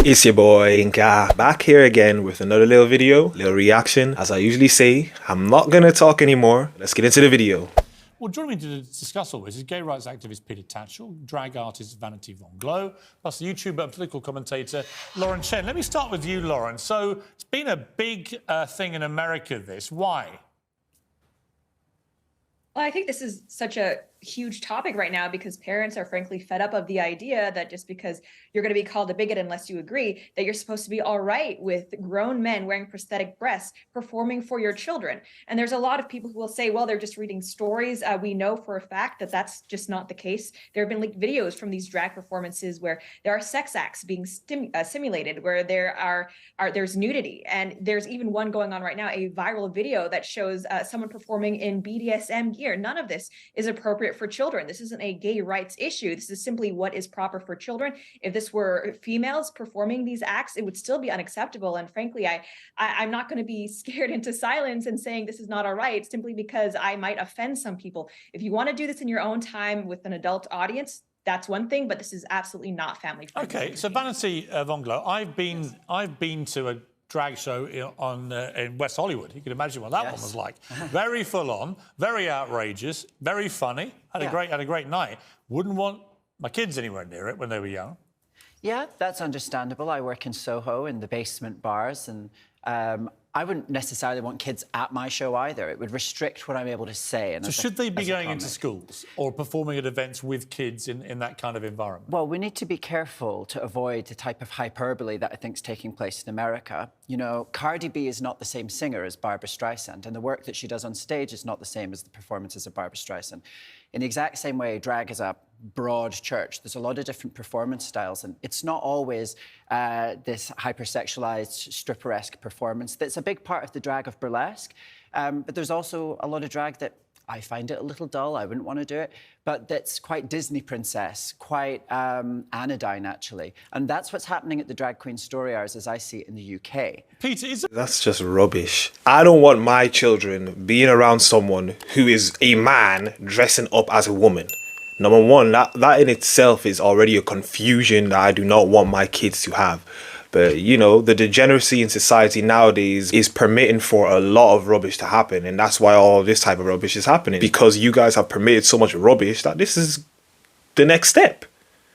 It's your boy Inka, back here again with another little video, little reaction. As I usually say, I'm not gonna talk anymore. Let's get into the video. Well, joining me to discuss all this is gay rights activist Peter Tatchell, drag artist Vanity Von Glow, plus the YouTuber and political commentator Lauren Chen. Let me start with you, Lauren. So it's been a big thing in America, this. Why? Well, I think this is such a huge topic right now because parents are frankly fed up of the idea that just because you're going to be called a bigot unless you agree, that you're supposed to be all right with grown men wearing prosthetic breasts performing for your children. And there's a lot of people who will say, well, they're just reading stories. We know for a fact that that's just not the case. There have been leaked videos from these drag performances where there are sex acts being simulated, where there's nudity. And there's even one going on right now, a viral video that shows someone performing in BDSM gear. None of this is appropriate for children. This isn't a gay rights issue. This is simply what is proper for children. If this were females performing these acts, it would still be unacceptable. And frankly, I'm not going to be scared into silence and saying this is not all right, simply because I might offend some people. If you want to do this in your own time with an adult audience, that's one thing, but this is absolutely not family friendly. Okay, so Vanity Von Glow, I've been to a drag show in West Hollywood. You can imagine what that one was like. Very full on, very outrageous, very funny. Had a great night. Wouldn't want my kids anywhere near it when they were young. Yeah, that's understandable. I work in Soho in the basement bars, and I wouldn't necessarily want kids at my show either. It would restrict what I'm able to say. And so should they be going into schools or performing at events with kids in that kind of environment? Well, we need to be careful to avoid the type of hyperbole that I think is taking place in America. You know, Cardi B is not the same singer as Barbra Streisand, and the work that she does on stage is not the same as the performances of Barbra Streisand. In the exact same way, drag is a broad church. There's a lot of different performance styles, and it's not always this hypersexualized, stripper-esque performance that's a big part of the drag of burlesque. But there's also a lot of drag that I find it a little dull. I wouldn't want to do it, but that's quite Disney princess, quite anodyne, actually. And that's what's happening at the Drag Queen Story Hours as I see it in the UK. Peter, That's just rubbish. I don't want my children being around someone who is a man dressing up as a woman. Number one, that in itself is already a confusion that I do not want my kids to have. But, you know, the degeneracy in society nowadays is permitting for a lot of rubbish to happen. And that's why all this type of rubbish is happening. Because you guys have permitted so much rubbish that this is the next step.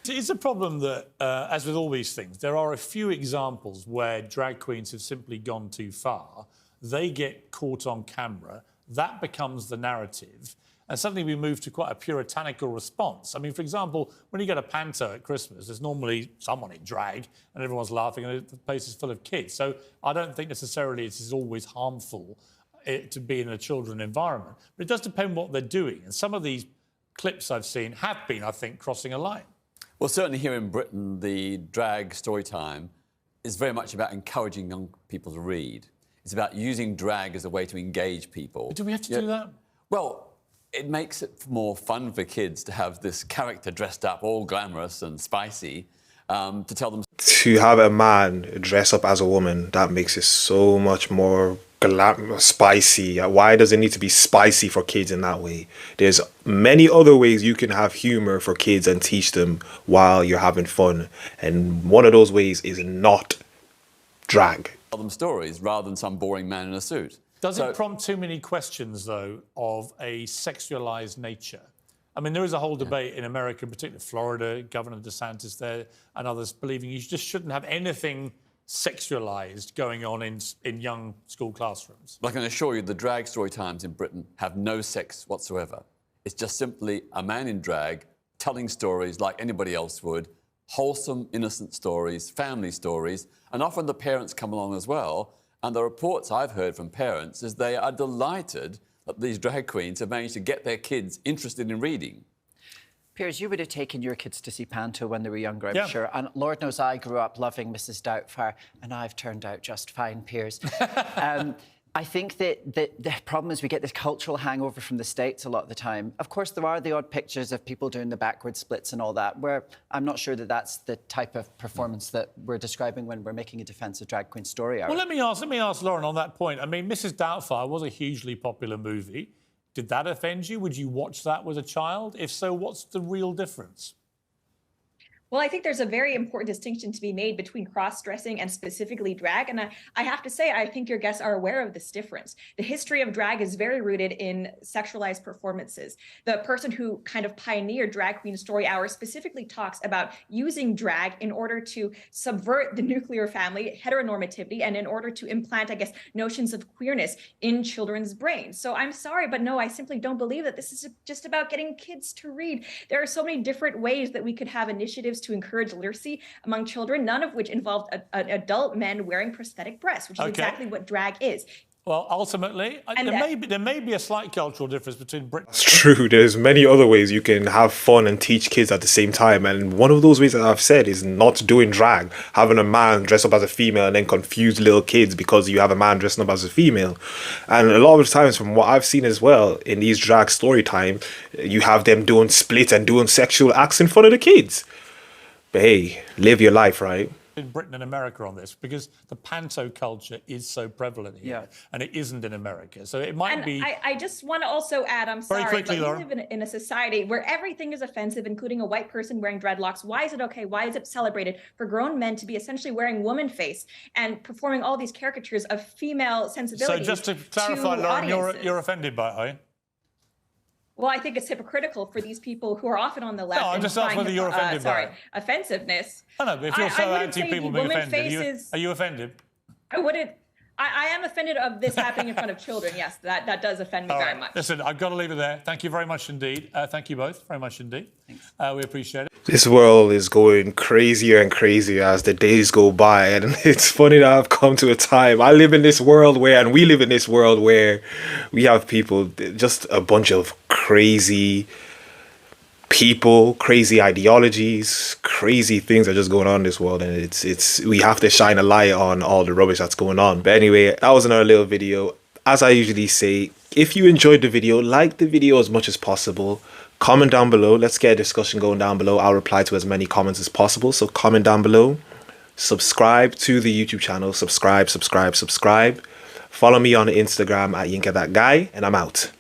It's a problem that, as with all these things, there are a few examples where drag queens have simply gone too far. They get caught on camera. That becomes the narrative. And suddenly we move to quite a puritanical response. I mean, for example, when you go to Panto at Christmas, there's normally someone in drag and everyone's laughing and the place is full of kids. So I don't think necessarily it is always harmful to be in a children environment. But it does depend what they're doing. And some of these clips I've seen have been, I think, crossing a line. Well, certainly here in Britain, the drag story time is very much about encouraging young people to read. It's about using drag as a way to engage people. Do we have to do that? Well, it makes it more fun for kids to have this character dressed up, all glamorous and spicy, to tell them. To have a man dress up as a woman, that makes it so much more spicy. Why does it need to be spicy for kids in that way? There's many other ways you can have humor for kids and teach them while you're having fun. And one of those ways is not drag. Tell them stories rather than some boring man in a suit. Does it prompt too many questions, though, of a sexualized nature? I mean, there is a whole debate in America, particularly Florida, Governor DeSantis there and others believing you just shouldn't have anything sexualized going on in young school classrooms. But I can assure you the drag story times in Britain have no sex whatsoever. It's just simply a man in drag telling stories like anybody else would, wholesome, innocent stories, family stories, and often the parents come along as well. And the reports I've heard from parents is they are delighted that these drag queens have managed to get their kids interested in reading. Piers, you would have taken your kids to see Panto when they were younger, I'm sure. And Lord knows I grew up loving Mrs. Doubtfire, and I've turned out just fine, Piers. I think that the problem is we get this cultural hangover from the States a lot of the time. Of course, there are the odd pictures of people doing the backward splits and all that, where I'm not sure that that's the type of performance that we're describing when we're making a defence of Drag Queen Story Hour. Well, let me ask Lauren on that point. I mean, Mrs. Doubtfire was a hugely popular movie. Did that offend you? Would you watch that with a child? If so, what's the real difference? Well, I think there's a very important distinction to be made between cross-dressing and specifically drag. And I have to say, I think your guests are aware of this difference. The history of drag is very rooted in sexualized performances. The person who kind of pioneered Drag Queen Story Hour specifically talks about using drag in order to subvert the nuclear family, heteronormativity, and in order to implant, I guess, notions of queerness in children's brains. So I'm sorry, but no, I simply don't believe that this is just about getting kids to read. There are so many different ways that we could have initiatives to encourage literacy among children, none of which involved adult men wearing prosthetic breasts, which is exactly what drag is. Well, ultimately, there may be a slight cultural difference between Britain. It's true. There's many other ways you can have fun and teach kids at the same time. And one of those ways that I've said is not doing drag. Having a man dress up as a female and then confuse little kids because you have a man dressing up as a female. And a lot of times from what I've seen as well in these drag story time, you have them doing splits and doing sexual acts in front of the kids. But hey, live your life, right? In Britain and America on this, because the panto culture is so prevalent here, and it isn't in America. So it might be. I just want to also add, I'm sorry, quickly, but we live in a society where everything is offensive, including a white person wearing dreadlocks. Why is it okay? Why is it celebrated for grown men to be essentially wearing woman face and performing all these caricatures of female sensibilities? So just to clarify, Lauren, you're offended by it, are you? Well, I think it's hypocritical for these people who are often on the left. No, I'm just asking whether you're offended by it. Offensiveness. I know, but if you're so anti-people being offended, are you offended? I wouldn't. I am offended of this happening in front of children. Yes, that does offend me very much. Listen, I've got to leave it there. Thank you very much indeed. Thank you both very much indeed. We appreciate it. This world is going crazier and crazier as the days go by. And it's funny that I've come to a time. I live in this world where, and we live in this world where we have people, just a bunch of crazy people, crazy ideologies, crazy things are just going on in this world, and it's we have to shine a light on all the rubbish that's going on. But anyway, that was another little video. As I usually say, if you enjoyed the video, like the video as much as possible. Comment down below. Let's get a discussion going down below. I'll reply to as many comments as possible. So comment down below. Subscribe to the YouTube channel. Subscribe. Follow me on Instagram at Yinka That Guy, and I'm out.